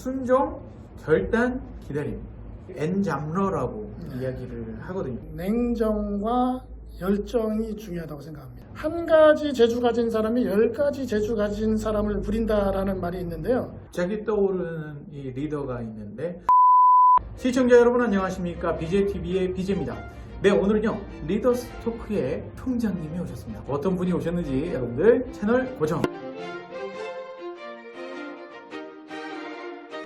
순종, 결단, 기다림. 엔잡러라고 이야기를 하거든요. 냉정과 열정이 중요하다고 생각합니다. 한 가지 재주 가진 사람이 10가지 재주 가진 사람을 부린다라는 말이 있는데요. 자기 떠오르는 이 리더가 있는데, 시청자 여러분 안녕하십니까? BJTV의 BJ입니다. 네, 오늘은요 리더스 토크의 총장님이 오셨습니다. 어떤 분이 오셨는지 여러분들 채널 고정.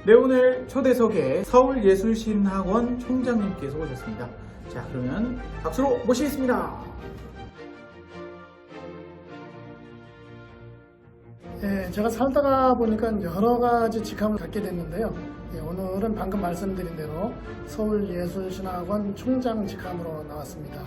네, 오늘 초대석에 서울예술신학원 총장님께서 오셨습니다. 자, 그러면 박수로 모시겠습니다. 예, 제가 살다가 보니까 여러 가지 직함을 갖게 됐는데요. 예, 오늘은 방금 말씀드린 대로 서울예술신학원 총장 직함으로 나왔습니다.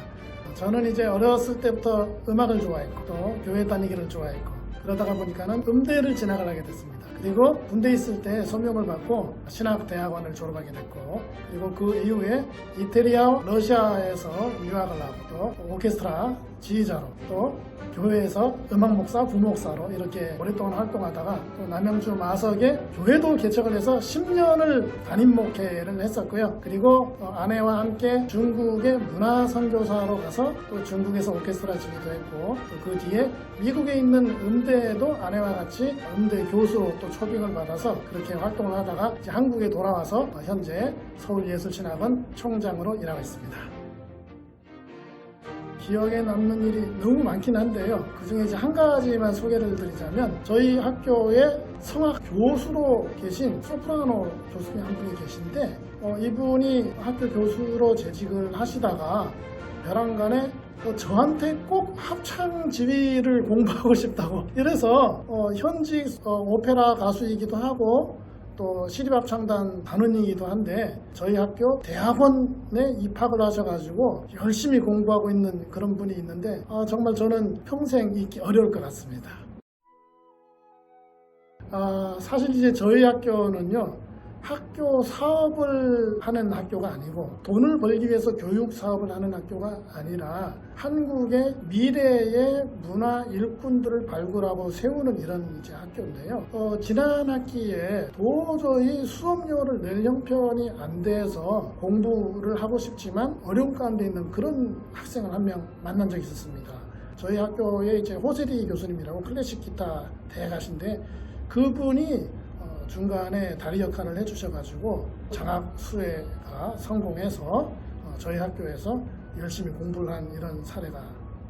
저는 이제 어렸을 때부터 음악을 좋아했고 또 교회 다니기를 좋아했고 그러다가 보니까는 음대를 진학을 하게 됐습니다. 그리고 군대 있을 때 소명을 받고 신학대학원을 졸업하게 됐고, 그리고 그 이후에 이태리와 러시아에서 유학을 하고 또 오케스트라 지휘자로 또 교회에서 음악 목사, 부목사로 이렇게 오랫동안 활동하다가 또 남양주 마석에 교회도 개척을 해서 10년을 담임 목회를 했었고요. 그리고 아내와 함께 중국의 문화 선교사로 가서 또 중국에서 오케스트라 지휘도 했고, 또 그 뒤에 미국에 있는 음대에도 아내와 같이 음대 교수로 또 초빙을 받아서 그렇게 활동을 하다가 이제 한국에 돌아와서 현재 서울예술신학원 총장으로 일하고 있습니다. 기억에 남는 일이 너무 많긴 한데요. 그 중에 이제 한 가지만 소개를 드리자면, 저희 학교에 성악 교수로 계신 소프라노 교수님 한 분이 계신데, 이분이 학교 교수로 재직을 하시다가 벼랑간에 저한테 꼭 합창 지휘를 공부하고 싶다고 이래서 현직 오페라 가수이기도 하고 또 시립합창단 단원이기도 한데 저희 학교 대학원에 입학을 하셔가지고 열심히 공부하고 있는 그런 분이 있는데 정말 저는 평생 잊기 어려울 것 같습니다. 사실 이제 저희 학교는요, 학교 사업을 하는 학교가 아니고 돈을 벌기 위해서 교육 사업을 하는 학교가 아니라 한국의 미래의 문화 일꾼들을 발굴하고 세우는 이런 이제 학교인데요. 지난 학기에 도저히 수업료를 낼 형편이 안 돼서 공부를 하고 싶지만 어려운 가운데 있는 그런 학생을 한 명 만난 적이 있었습니다. 저희 학교에 이제 호세리 교수님이라고 클래식 기타 대가신데, 그분이 중간에 다리 역할을 해주셔가지고 장학 수혜가 성공해서 저희 학교에서 열심히 공부를 한 이런 사례가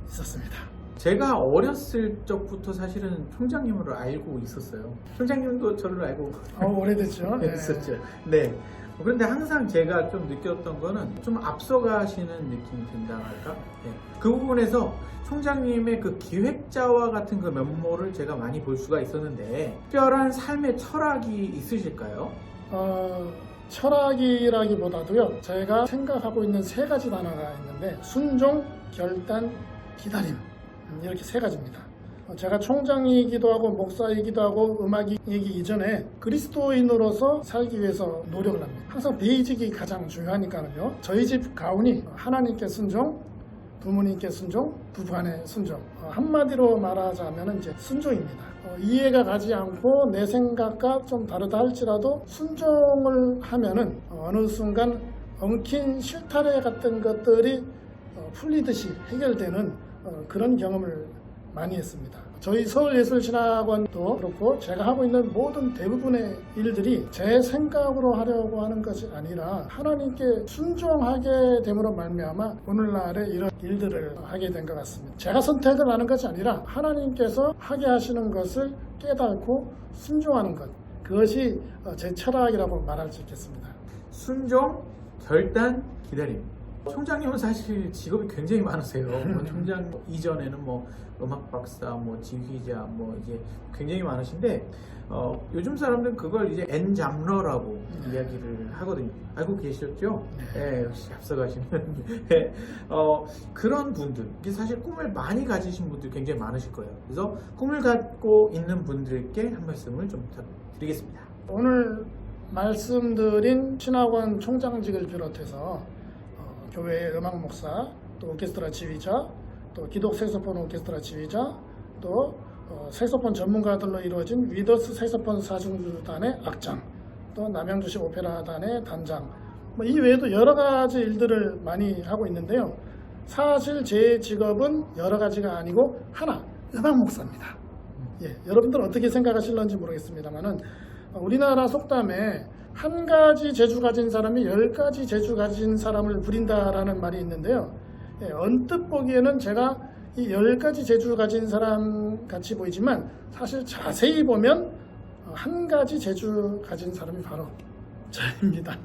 있었습니다. 제가 어렸을 적부터 사실은 총장님을 알고 있었어요. 총장님도 저를 알고 오래됐죠. 있었죠. 네. 그런데 항상 제가 좀 느꼈던 거는 좀 앞서가시는 느낌이 든다 할까? 네. 그 부분에서 총장님의 그 기획자와 같은 그 면모를 제가 많이 볼 수가 있었는데, 특별한 삶의 철학이 있으실까요? 철학이라기보다도요, 제가 생각하고 있는 세 가지 단어가 있는데 순종, 결단, 기다림, 이렇게 세 가지입니다. 제가 총장이기도 하고 목사이기도 하고 음악이기 이전에 그리스도인으로서 살기 위해서 노력을 합니다. 항상 베이직이 가장 중요하니까요. 저희 집 가훈이 하나님께 순종, 부모님께 순종, 부부간에 순종. 한마디로 말하자면 이제 순종입니다. 이해가 가지 않고 내 생각과 좀 다르다 할지라도 순종을 하면은 어느 순간 엉킨 실타래 같은 것들이 풀리듯이 해결되는 그런 경험을 많이 했습니다. 저희 서울예술신학원도 그렇고 제가 하고 있는 모든 대부분의 일들이 제 생각으로 하려고 하는 것이 아니라 하나님께 순종하게 됨으로 말미암아 오늘날의 이런 일들을 하게 된 것 같습니다. 제가 선택을 하는 것이 아니라 하나님께서 하게 하시는 것을 깨닫고 순종하는 것, 그것이 제 철학이라고 말할 수 있겠습니다. 순종, 결단, 기다림. 총장님은 사실 직업이 굉장히 많으세요. 총장 이전에는 음악 박사, 지휘자, 이제 굉장히 많으신데, 요즘 사람들은 그걸 이제 엔잡러라고 이야기를 하거든요. 알고 계셨죠? 네, 역시 앞서가시는. 네, 그런 분들, 사실 꿈을 많이 가지신 분들 굉장히 많으실 거예요. 그래서 꿈을 갖고 있는 분들께 한 말씀을 좀 부탁드리겠습니다. 오늘 말씀드린 신학원 총장직을 비롯해서 교회의 음악 목사, 또 오케스트라 지휘자, 또 기독 색소폰 오케스트라 지휘자, 또 색소폰 전문가들로 이루어진 위더스 색소폰 사중주단의 악장, 또 남양주시 오페라단의 단장, 뭐 이 외에도 여러 가지 일들을 많이 하고 있는데요. 사실 제 직업은 여러 가지가 아니고 하나, 음악 목사입니다. 예, 여러분들은 어떻게 생각하실런지 모르겠습니다만은 우리나라 속담에 한 가지 재주 가진 사람이 10가지 재주 가진 사람을 부린다라는 말이 있는데요. 예, 언뜻 보기에는 제가 이 10가지 재주 가진 사람 같이 보이지만 사실 자세히 보면 한 가지 재주 가진 사람이 바로 저입니다.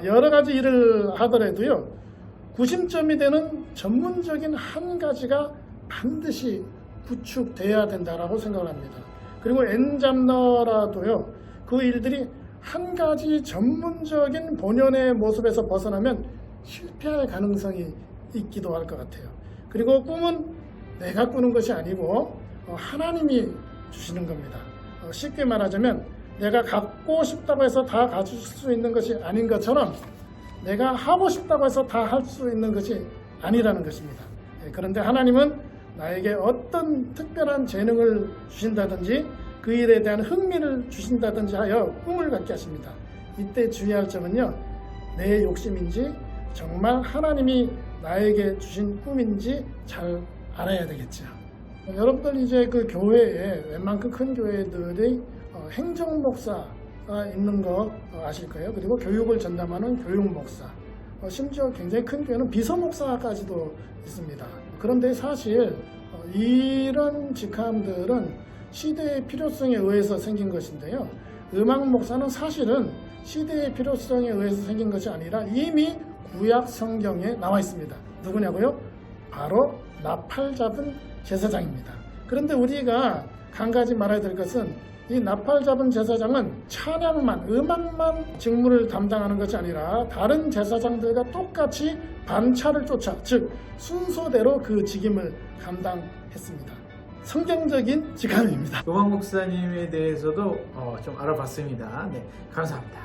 여러 가지 일을 하더라도요, 구심점이 되는 전문적인 한 가지가 반드시 구축돼야 된다라고 생각을 합니다. 그리고 엔잡너라도요, 그 일들이 한 가지 전문적인 본연의 모습에서 벗어나면 실패할 가능성이 있기도 할 것 같아요. 그리고 꿈은 내가 꾸는 것이 아니고 하나님이 주시는 겁니다. 쉽게 말하자면 내가 갖고 싶다고 해서 다 가질 수 있는 것이 아닌 것처럼 내가 하고 싶다고 해서 다 할 수 있는 것이 아니라는 것입니다. 그런데 하나님은 나에게 어떤 특별한 재능을 주신다든지 그 일에 대한 흥미를 주신다든지 하여 꿈을 갖게 하십니다. 이때 주의할 점은요, 내 욕심인지 정말 하나님이 나에게 주신 꿈인지 잘 알아야 되겠죠. 여러분들 이제 그 교회에 웬만큼 큰 교회들이 행정 목사가 있는 거 아실 거예요. 그리고 교육을 전담하는 교육 목사, 심지어 굉장히 큰 교회는 비서 목사까지도 있습니다. 그런데 사실 이런 직함들은 시대의 필요성에 의해서 생긴 것인데요. 음악 목사는 사실은 시대의 필요성에 의해서 생긴 것이 아니라 이미 구약 성경에 나와 있습니다. 누구냐고요? 바로 나팔 잡은 제사장입니다. 그런데 우리가 한 가지 말해야 될 것은 이 나팔 잡은 제사장은 찬양만, 음악만 직무를 담당하는 것이 아니라 다른 제사장들과 똑같이 반차를 쫓아, 즉 순서대로 그 직임을 감당했습니다. 성경적인 직함입니다. 음악 목사님에 대해서도 좀 알아봤습니다. 네, 감사합니다.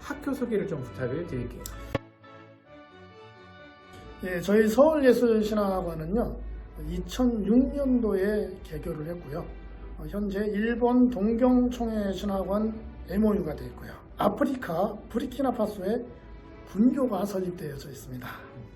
학교 소개를 좀 부탁을 드릴게요. 예, 저희 서울예술신학원은요 2006년도에 개교를 했고요. 현재 일본 동경총회신학원 MOU가 되어 있고요. 아프리카 부르키나파소에 분교가 설립되어져 있습니다.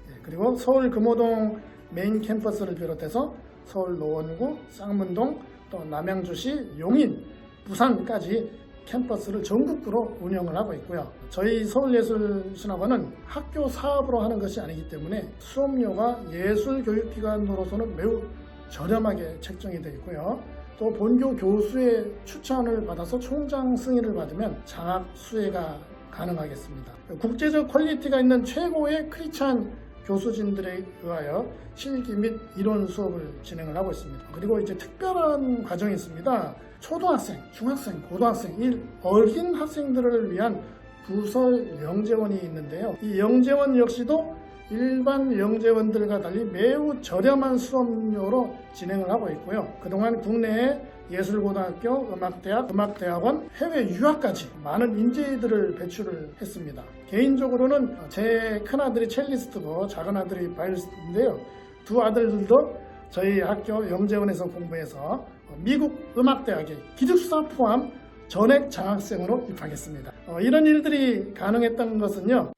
예, 그리고 서울 금호동 메인 캠퍼스를 비롯해서 서울 노원구, 쌍문동, 또 남양주시, 용인, 부산까지 캠퍼스를 전국구로 운영을 하고 있고요. 저희 서울예술신학원은 학교 사업으로 하는 것이 아니기 때문에 수업료가 예술교육기관으로서는 매우 저렴하게 책정이 되어 있고요. 또 본교 교수의 추천을 받아서 총장 승인을 받으면 장학 수혜가 가능하겠습니다. 국제적 퀄리티가 있는 최고의 크리스찬 교수진들에 의하여 실기 및 이론 수업을 진행을 하고 있습니다. 그리고 이제 특별한 과정이 있습니다. 초등학생, 중학생, 고등학생, 어린 학생들을 위한 부설 영재원이 있는데요. 이 영재원 역시도 일반 영재원들과 달리 매우 저렴한 수업료로 진행을 하고 있고요. 그동안 국내에 예술고등학교, 음악대학, 음악대학원, 해외 유학까지 많은 인재들을 배출을 했습니다. 개인적으로는 제 큰아들이 첼리스트고 작은아들이 바이올리스트인데요. 두 아들들도 저희 학교 영재원에서 공부해서 미국 음악대학에 기숙사 포함 전액 장학생으로 입학했습니다. 이런 일들이 가능했던 것은요.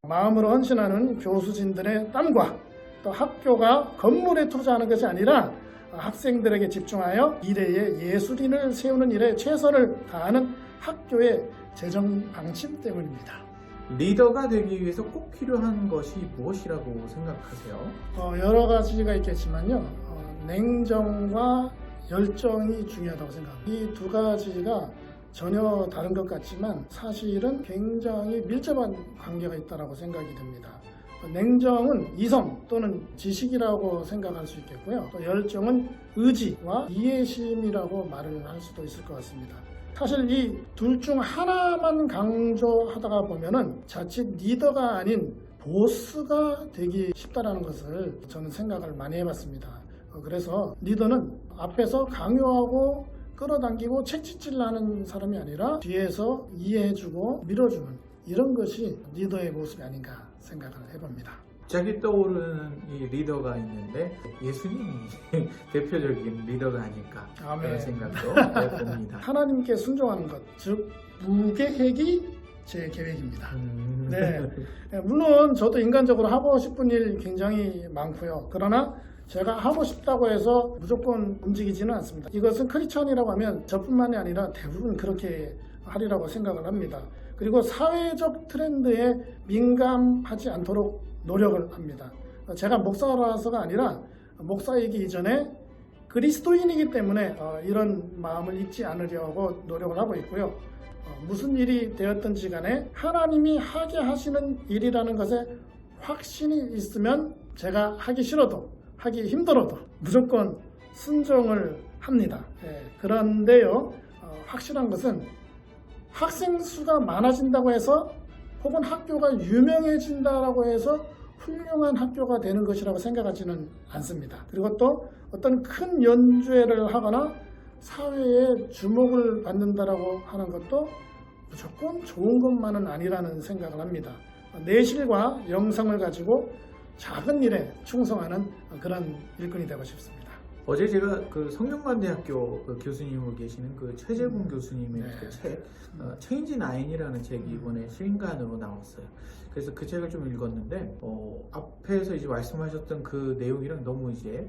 마음으로 헌신하는 교수진들의 땀과 또 학교가 건물에 투자하는 것이 아니라 학생들에게 집중하여 미래의 예술인을 세우는 일에 최선을 다하는 학교의 재정 방침 때문입니다. 리더가 되기 위해서 꼭 필요한 것이 무엇이라고 생각하세요? 여러 가지가 있겠지만요. 냉정과 열정이 중요하다고 생각합니다. 이 두 가지가 전혀 다른 것 같지만 사실은 굉장히 밀접한 관계가 있다고 생각이 듭니다. 냉정은 이성 또는 지식이라고 생각할 수 있겠고요. 또 열정은 의지와 이해심이라고 말을 할 수도 있을 것 같습니다. 사실 이 둘 중 하나만 강조하다가 보면은 자칫 리더가 아닌 보스가 되기 쉽다라는 것을 저는 생각을 많이 해봤습니다. 그래서 리더는 앞에서 강요하고 끌어당기고 책짓질하는 사람이 아니라 뒤에서 이해해주고 밀어주는 이런 것이 리더의 모습이 아닌가 생각을 해봅니다. 갑자기 떠오르는 이 리더가 있는데 예수님이 대표적인 리더가 아닐까 아멘. 그런 생각도 해봅니다. 하나님께 순종하는 것, 즉 무계획이 제 계획입니다. 네. 물론 저도 인간적으로 하고 싶은 일 굉장히 많고요. 그러나 제가 하고 싶다고 해서 무조건 움직이지는 않습니다. 이것은 크리스천이라고 하면 저뿐만이 아니라 대부분 그렇게 하리라고 생각을 합니다. 그리고 사회적 트렌드에 민감하지 않도록 노력을 합니다. 제가 목사라서가 아니라 목사이기 이전에 그리스도인이기 때문에 이런 마음을 잊지 않으려고 노력을 하고 있고요. 무슨 일이 되었든지 간에 하나님이 하게 하시는 일이라는 것에 확신이 있으면 제가 하기 싫어도 하기 힘들어도 무조건 순종을 합니다. 그런데요, 확실한 것은 학생 수가 많아진다고 해서 혹은 학교가 유명해진다고 해서 훌륭한 학교가 되는 것이라고 생각하지는 않습니다. 그리고 또 어떤 큰 연주회를 하거나 사회에 주목을 받는다라고 하는 것도 무조건 좋은 것만은 아니라는 생각을 합니다. 내실과 영성을 가지고 작은 일에 충성하는 그런 일꾼이 되고 싶습니다. 어제 제가 그 성균관대학교 그 교수님으로 계시는 그 최재군 교수님의 네. 그 책, 체인지 나인이라는 책이 이번에 신간으로 나왔어요. 그래서 그 책을 좀 읽었는데, 앞에서 이제 말씀하셨던 그 내용이랑 너무 이제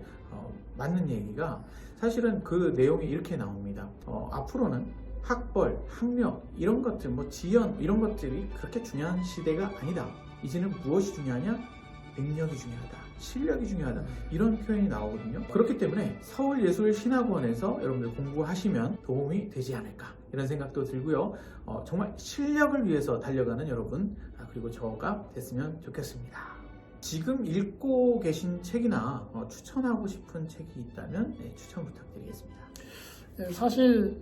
맞는 얘기가 사실은 그 내용이 이렇게 나옵니다. 앞으로는 학벌, 학력 이런 것들, 뭐 지연 이런 것들이 그렇게 중요한 시대가 아니다. 이제는 무엇이 중요하냐? 능력이 중요하다. 실력이 중요하다. 이런 표현이 나오거든요. 그렇기 때문에 서울예술신학원에서 여러분들 공부하시면 도움이 되지 않을까 이런 생각도 들고요. 정말 실력을 위해서 달려가는 여러분, 그리고 저가 됐으면 좋겠습니다. 지금 읽고 계신 책이나 추천하고 싶은 책이 있다면 추천 부탁드리겠습니다. 네, 사실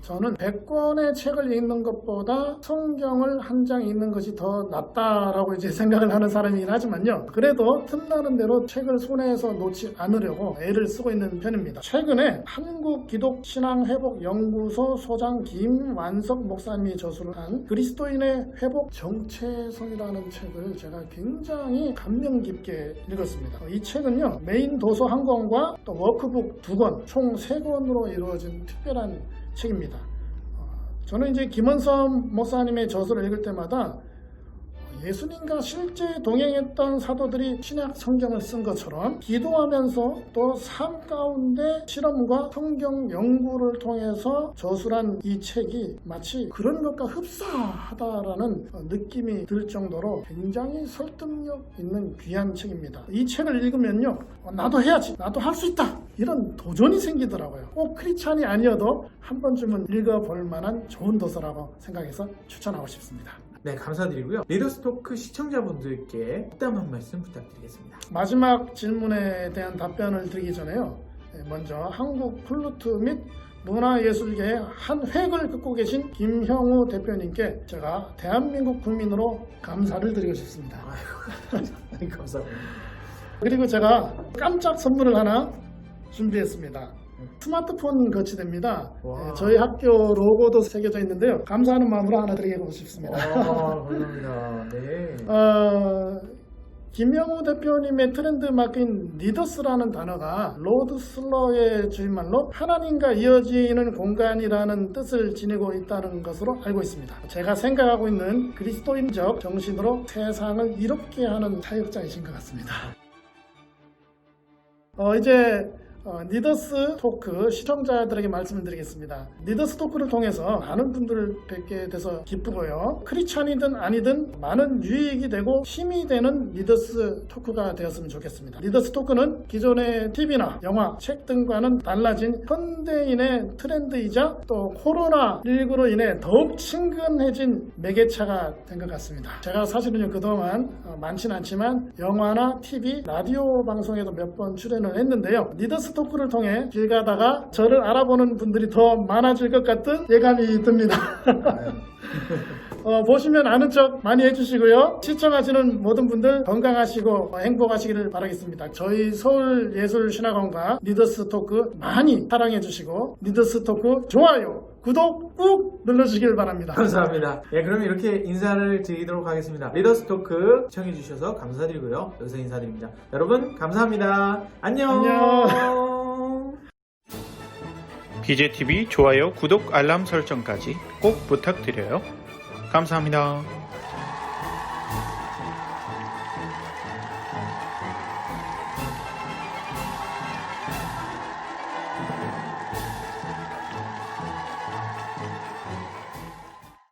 저는 100권의 책을 읽는 것보다 성경을 한 장 읽는 것이 더 낫다라고 이제 생각을 하는 사람이긴 하지만요. 그래도 틈나는 대로 책을 손에서 놓지 않으려고 애를 쓰고 있는 편입니다. 최근에 한국기독신앙회복연구소 소장 김완석 목사님이 저술을 한 그리스도인의 회복 정체성이라는 책을 제가 굉장히 감명 깊게 읽었습니다. 이 책은요, 메인 도서 1권과 또 워크북 2권, 총 3권으로 이루어진 특별한 책입니다. 저는 이제 김원섭 목사님의 저서를 읽을 때마다 예수님과 실제 동행했던 사도들이 신약 성경을 쓴 것처럼 기도하면서 또 삶 가운데 실험과 성경 연구를 통해서 저술한 이 책이 마치 그런 것과 흡사하다라는 느낌이 들 정도로 굉장히 설득력 있는 귀한 책입니다. 이 책을 읽으면요, 나도 해야지, 나도 할 수 있다, 이런 도전이 생기더라고요. 꼭 크리스찬이 아니어도 한 번쯤은 읽어볼 만한 좋은 도서라고 생각해서 추천하고 싶습니다. 네, 감사드리고요. 리더스토크 시청자분들께 덕담 한 말씀 부탁드리겠습니다. 마지막 질문에 대한 답변을 드리기 전에요, 먼저 한국 플루트 및 문화예술계의 한 획을 긋고 계신 김형우 대표님께 제가 대한민국 국민으로 감사를 드리고 싶습니다. 아이고, 감사합니다. 그리고 제가 깜짝 선물을 하나 준비했습니다. 스마트폰 거치대입니다. 저희 학교 로고도 새겨져 있는데요. 감사하는 마음으로 하나 드리고 싶습니다. 감사합니다. 네. 김영우 대표님의 트렌드 마크인 리더스라는 단어가 로드 슬러의 주인말로 하나님과 이어지는 공간이라는 뜻을 지니고 있다는 것으로 알고 있습니다. 제가 생각하고 있는 그리스도인적 정신으로 세상을 이롭게 하는 사역자이신 것 같습니다. 이제 리더스 토크 시청자들에게 말씀을 드리겠습니다. 리더스 토크를 통해서 많은 분들을 뵙게 돼서 기쁘고요. 크리스찬이든 아니든 많은 유익이 되고 힘이 되는 리더스 토크가 되었으면 좋겠습니다. 리더스 토크는 기존의 TV나 영화, 책 등과는 달라진 현대인의 트렌드이자 또 코로나19로 인해 더욱 친근해진 매개차가 된 것 같습니다. 제가 사실은요, 그동안 많지는 않지만 영화나 TV, 라디오 방송에도 몇 번 출연을 했는데요. 리더스 토크를 통해 길 가다가 저를 알아보는 분들이 더 많아질 것 같은 예감이 듭니다. 보시면 아는 척 많이 해주시고요. 시청하시는 모든 분들 건강하시고 행복하시기를 바라겠습니다. 저희 서울예술신학원과 리더스 토크 많이 사랑해 주시고 리더스 토크 좋아요, 구독 꾹 눌러주시길 바랍니다. 감사합니다. 예, 그럼 이렇게 인사를 드리도록 하겠습니다. 리더스 토크 시청해주셔서 감사드리고요. 여기서 인사드립니다. 여러분, 감사합니다. 안녕. BJTV 좋아요, 구독, 알람 설정까지 꼭 부탁드려요. 감사합니다.